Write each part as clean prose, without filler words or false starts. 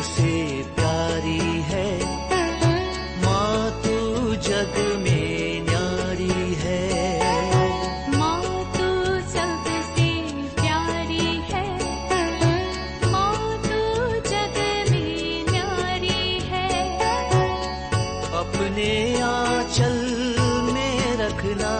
सबसे प्यारी है, माँ तू जग में न्यारी है। माँ तू सबसे प्यारी है, माँ तू जग में न्यारी है। अपने आंचल में रखना,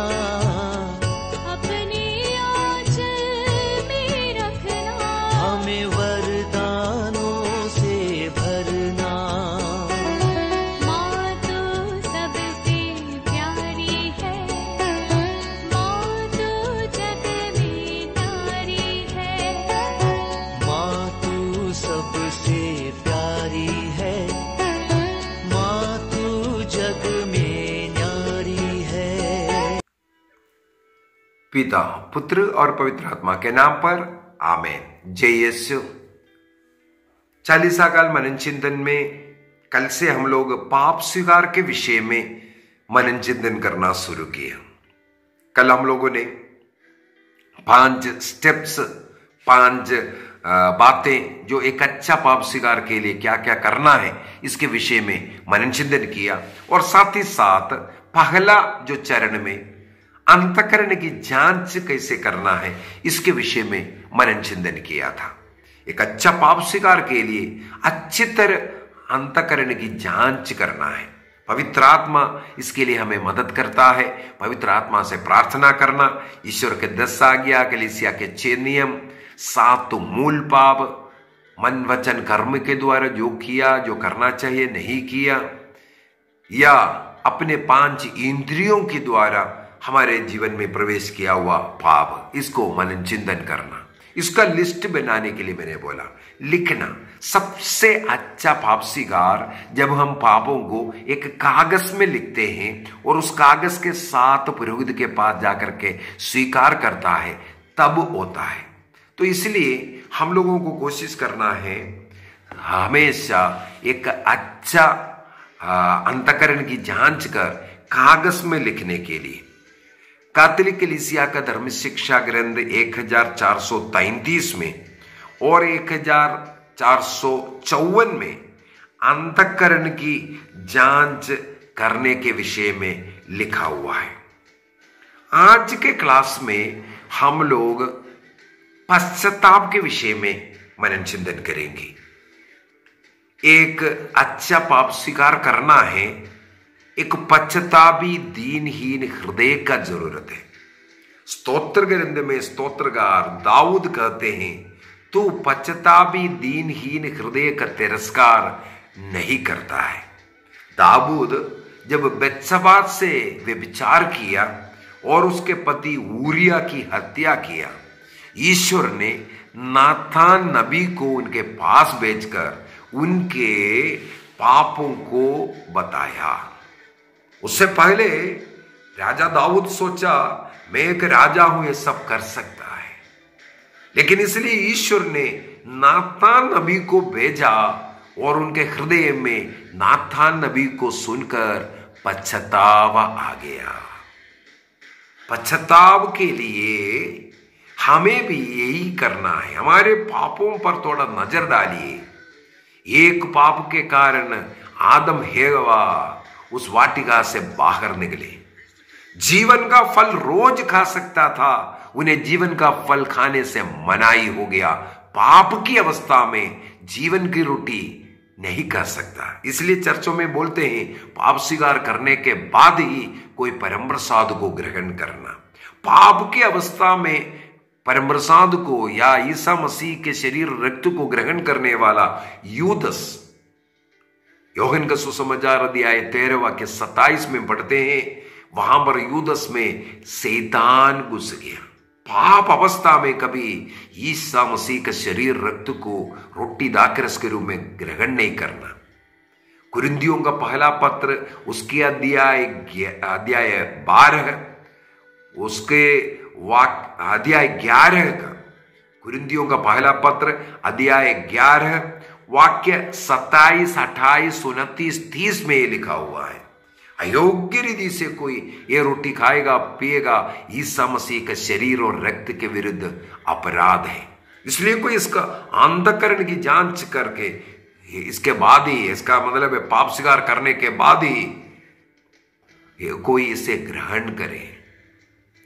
अपने आंचल में रखना। हमें वरदानों से भरना। माँ तू सबसे प्यारी है, माँ तू जग में न्यारी है। माँ तू सबसे प्यारी है, माँ तू जग में न्यारी है। पिता, पुत्र और पवित्र आत्मा के नाम पर आमेन। जय यीशु। चालीसा काल मनन चिंतन में कल से हम लोग पाप स्वीकार के विषय में मनन चिंतन करना शुरू किया। कल हम लोगों ने 5 स्टेप्स, 5 बातें जो एक अच्छा पाप स्वीकार के लिए क्या क्या करना है इसके विषय में मनन चिंतन किया, और साथ ही साथ पहला जो चरण में अंतःकरण की जांच कैसे करना है इसके विषय में मनन चिंतन किया था। एक अच्छा पाप स्वीकार के लिए अच्छी तरह अंतःकरण की जांच करना है। पवित्र आत्मा इसके लिए हमें मदद करता है। पवित्र आत्मा से प्रार्थना करना, ईश्वर के 10 आज्ञा, कलीसिया के 6 नियम, 7 मूल पाप, मन वचन कर्म के द्वारा जो किया, जो करना चाहिए नहीं किया, या अपने 5 इंद्रियों के द्वारा हमारे जीवन में प्रवेश किया हुआ पाप, इसको मनन चिंतन करना। इसका लिस्ट बनाने के लिए मैंने बोला लिखना। सबसे अच्छा पाप स्वीकार जब हम पापों को एक कागज में लिखते हैं और उस कागज के साथ पुरोहित के पास जाकर के स्वीकार करता है, तब होता है। तो इसलिए हम लोगों को कोशिश करना है हमेशा एक अच्छा अंतःकरण की जांच कर कागज में लिखने के लिए। कैथोलिक कलीसिया का धर्म शिक्षा ग्रंथ 1433 में और 1454 में अंतःकरण की जांच करने के विषय में लिखा हुआ है। आज के क्लास में हम लोग पश्चाताप के विषय में मनन चिंतन करेंगे। एक अच्छा पाप स्वीकार करना है, एक पश्चातापी दीनहीन हृदय का जरूरत है। स्तोत्र ग्रंथ में स्तोत्रकार दाऊद कहते हैं, तू पश्चातापी दीनहीन हृदय का तिरस्कार नहीं करता है। दाऊद जब बेत्शबा से व्यभिचार किया और उसके पति ऊरिया की हत्या किया, ईश्वर ने नाथान नबी को उनके पास भेजकर उनके पापों को बताया। उससे पहले राजा दाऊद सोचा मैं एक राजा हूं, ये सब कर सकता है, लेकिन इसलिए ईश्वर ने नाथान नबी को भेजा और उनके हृदय में नाथान नबी को सुनकर पश्चाताप आ गया। पश्चाताप के लिए हमें भी यही करना है। हमारे पापों पर थोड़ा नजर डालिए। एक पाप के कारण आदम हेवा उस वाटिका से बाहर निकले। जीवन का फल रोज खा सकता था, उन्हें जीवन का फल खाने से मनाही हो गया। पाप की अवस्था में जीवन की रोटी नहीं खा सकता। इसलिए चर्चों में बोलते हैं पाप स्वीकार करने के बाद ही कोई परम प्रसाद को ग्रहण करना। पाप की अवस्था में परम प्रसाद को या ईसा मसीह के शरीर रक्त को ग्रहण करने वाला यूदस, यूहन्ना का सुसमाचार अध्याय 13 वाक्य 27 में पढ़ते हैं, वहां पर यूदस में शैतान घुस गया। पाप अवस्था में कभी ईसा मसीह का शरीर रक्त को रोटी दाखरस के रूप में ग्रहण नहीं करना। कुरिन्थियों का पहला पत्र उसके अध्याय 12 उसके अध्याय 11 का, कुरिन्थियों का पहला पत्र अध्याय 11 वाक्य 27, 28, 29, 30 में ये लिखा हुआ है, अयोग्य रीति से कोई ये रोटी खाएगा पिएगा ईसा मसीह का शरीर और रक्त के विरुद्ध अपराध है। इसलिए कोई इसका अंतःकरण की जांच करके इसके बाद ही, इसका मतलब है पाप स्वीकार करने के बाद ही कोई इसे ग्रहण करे।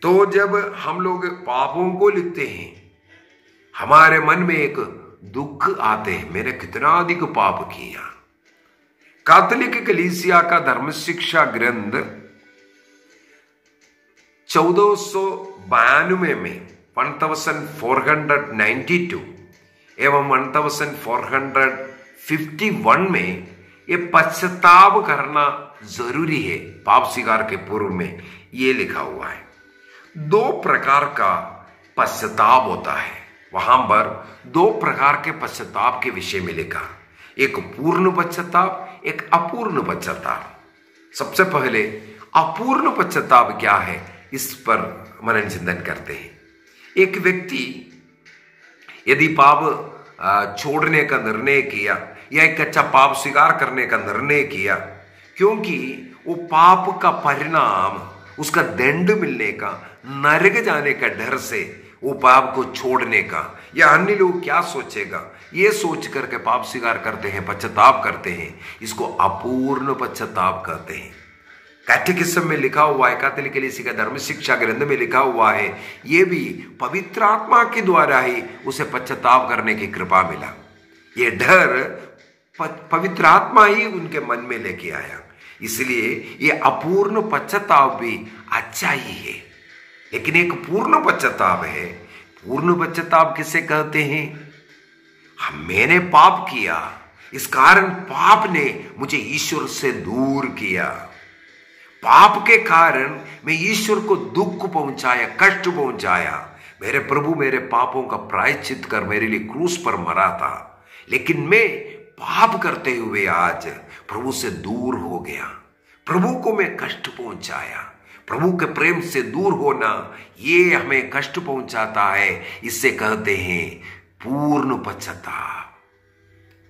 तो जब हम लोग पापों को लिखते हैं, हमारे मन में एक दुख आते हैं, मैंने कितना अधिक पाप किया। कैथोलिक कलीसिया का धर्म शिक्षा ग्रंथ 1492 में 1492 एवं 1451 में ये पश्चाताप करना जरूरी है, पाप स्वीकार के पूर्व में ये लिखा हुआ है। दो प्रकार का पश्चाताप होता है, वहां पर दो प्रकार के पश्चाताप के विषय में लिखा, एक पूर्ण पश्चाताप, एक अपूर्ण पश्चाताप। सबसे पहले अपूर्ण पश्चाताप क्या है, इस पर मनन चिंतन करते हैं। एक व्यक्ति यदि पाप छोड़ने का निर्णय किया या एक अच्छा पाप स्वीकार करने का निर्णय किया, क्योंकि वो पाप का परिणाम, उसका दंड मिलने का, नरक जाने का डर से वो पाप को छोड़ने का, या अन्य लोग क्या सोचेगा ये सोच करके पाप स्वीकार करते हैं, पश्चाताप करते हैं, इसको अपूर्ण पश्चाताप कहते हैं। कैटेकिज्म में लिखा हुआ है, कैथोलिक कलीसिया का धर्म शिक्षा ग्रंथ में लिखा हुआ है, ये भी पवित्र आत्मा के द्वारा ही उसे पश्चाताप करने की कृपा मिला। ये डर पवित्र आत्मा ही उनके मन में लेके आया, इसलिए ये अपूर्ण पश्चाताप भी अच्छा ही है। लेकिन एक पूर्ण पश्चाताप है। पूर्ण पश्चाताप किसे कहते हैं? मैंने पाप किया, इस कारण पाप ने मुझे ईश्वर से दूर किया, पाप के कारण मैं ईश्वर को दुख पहुंचाया, कष्ट पहुंचाया। मेरे प्रभु मेरे पापों का प्रायश्चित कर मेरे लिए क्रूस पर मरा था, लेकिन मैं पाप करते हुए आज प्रभु से दूर हो गया, प्रभु को मैं कष्ट पहुंचाया। प्रभु के प्रेम से दूर होना ये हमें कष्ट पहुंचाता है, इससे कहते हैं पूर्ण पश्चाताप।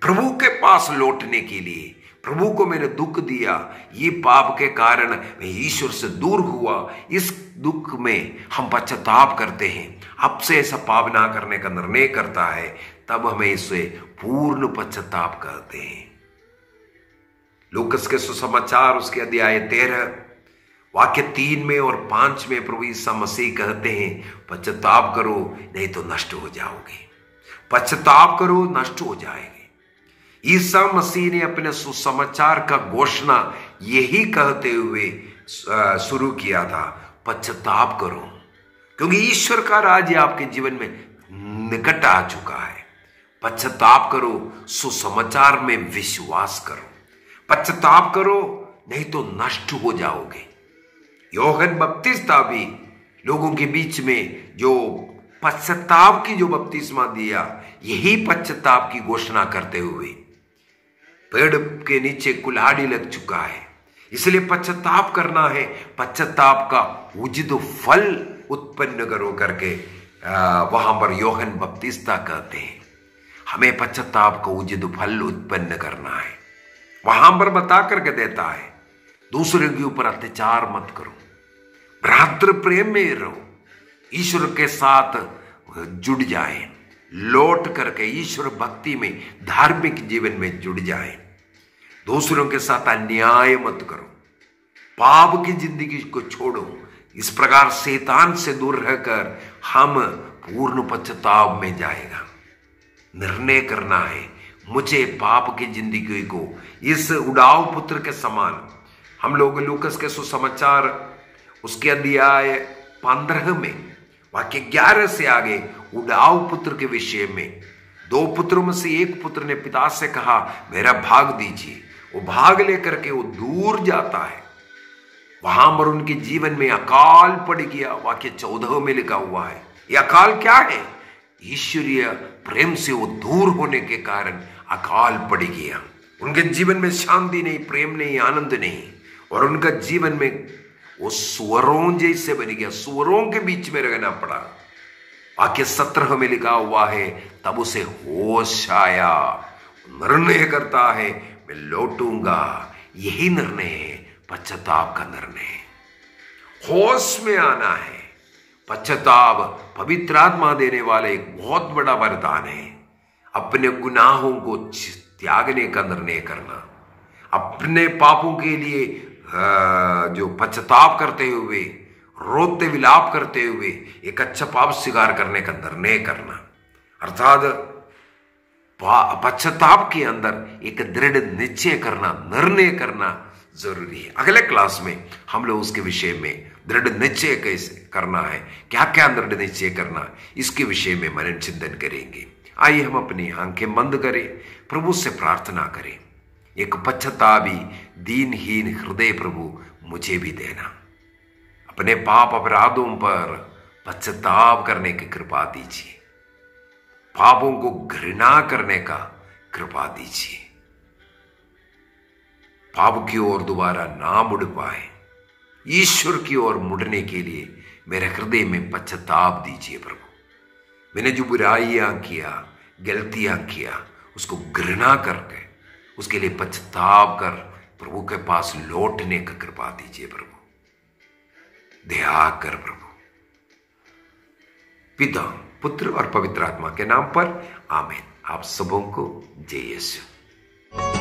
प्रभु के पास लौटने के लिए, प्रभु को मैंने दुख दिया, ये पाप के कारण मैं ईश्वर से दूर हुआ, इस दुख में हम पश्चाताप करते हैं, अब से ऐसा पाप ना करने का निर्णय करता है, तब हमें इसे पूर्ण पश्चाताप कहते हैं। लूकस के सुसमाचार उसके अध्याय 13 वाक्य 3 में और 5 में प्रभु यीशु मसीह कहते हैं, पश्चाताप करो नहीं तो नष्ट हो जाओगे, पश्चाताप करो नष्ट हो जाएंगे। ईसा मसीह ने अपने सुसमाचार का घोषणा यही कहते हुए शुरू किया था, पश्चाताप करो, क्योंकि ईश्वर का राज्य आपके जीवन में निकट आ चुका है। पश्चाताप करो, सुसमाचार में विश्वास करो, पश्चाताप करो नहीं तो नष्ट हो जाओगे। यूहन्ना बपतिस्मा भी लोगों के बीच में जो पश्चाताप की जो बपतिस्मा दिया, यही पश्चाताप की घोषणा करते हुए, पेड़ के नीचे कुल्हाड़ी लग चुका है, इसलिए पश्चाताप करना है, पश्चाताप का उचित फल उत्पन्न करो करके वहां पर यूहन्ना बपतिस्मा कहते हैं। हमें पश्चाताप का उचित फल उत्पन्न करना है, वहां पर बता करके देता है, दूसरे के ऊपर अत्याचार मत करो, भ्रातृ प्रेम में रहो, ईश्वर के साथ जुड़ जाए, लौट करके ईश्वर भक्ति में, धार्मिक जीवन में जुड़ जाए, दूसरों के साथ अन्याय मत करो, पाप की जिंदगी को छोड़ो। इस प्रकार शैतान से दूर रहकर हम पूर्ण पश्चाताप में जाएगा। निर्णय करना है मुझे पाप की जिंदगी को इस उड़ाव पुत्र के समान। हम लोग लूकस के सुसमाचार उसके अध्याय 15 में वाक्य 11 से आगे उड़ाव पुत्र के विषय में, 2 पुत्रों में से एक पुत्र ने पिता से कहा मेरा भाग दीजिए, वो भाग लेकर के वो दूर जाता है, वहां पर उनके जीवन में अकाल पड़ गया। वाक्य 14 में लिखा हुआ है। यह अकाल क्या है? ईश्वरीय प्रेम से वो दूर होने के कारण अकाल पड़ गया। उनके जीवन में शांति नहीं, प्रेम नहीं, आनंद नहीं, और उनका जीवन में वो सुअरों जैसे बन गया, सुअरों के बीच में रहना पड़ा। वाक्य 17 में लिखा हुआ है, तब उसे होश आया, निर्णय करता है मैं लौटूंगा। यही निर्णय है पश्चाताप का निर्णय। होश में आना है। पश्चाताप पवित्र आत्मा देने वाले एक बहुत बड़ा वरदान है। अपने गुनाहों को त्यागने का निर्णय करना, अपने पापों के लिए जो पश्चाताप करते हुए, रोते विलाप करते हुए एक अच्छा पाप स्वीकार करने का निर्णय करना, अर्थात पश्चाताप के अंदर एक दृढ़ निश्चय करना, निर्णय करना जरूरी है। अगले क्लास में हम लोग उसके विषय में दृढ़ निश्चय कैसे करना है, क्या क्या दृढ़ निश्चय करना, इसके विषय में मनन चिंतन करेंगे। आइए हम अपनी आंखें बंद करें, प्रभु से प्रार्थना करें। एक पश्चातापी दीनहीन हृदय प्रभु मुझे भी देना, अपने पाप अपराधों पर पश्चाताप करने की कृपा दीजिए, पापों को घृणा करने का कृपा दीजिए, पाप की ओर दोबारा ना मुड़ पाए, ईश्वर की ओर मुड़ने के लिए मेरे हृदय में पश्चाताप दीजिए प्रभु। मैंने जो बुराइयां किया, गलतियां किया, उसको घृणा करके उसके लिए पश्चाताप कर प्रभु के पास लौटने का कृपा दीजिए प्रभु। दया कर प्रभु। पिता, पुत्र और पवित्र आत्मा के नाम पर आमीन। आप सबों को जय यीशु।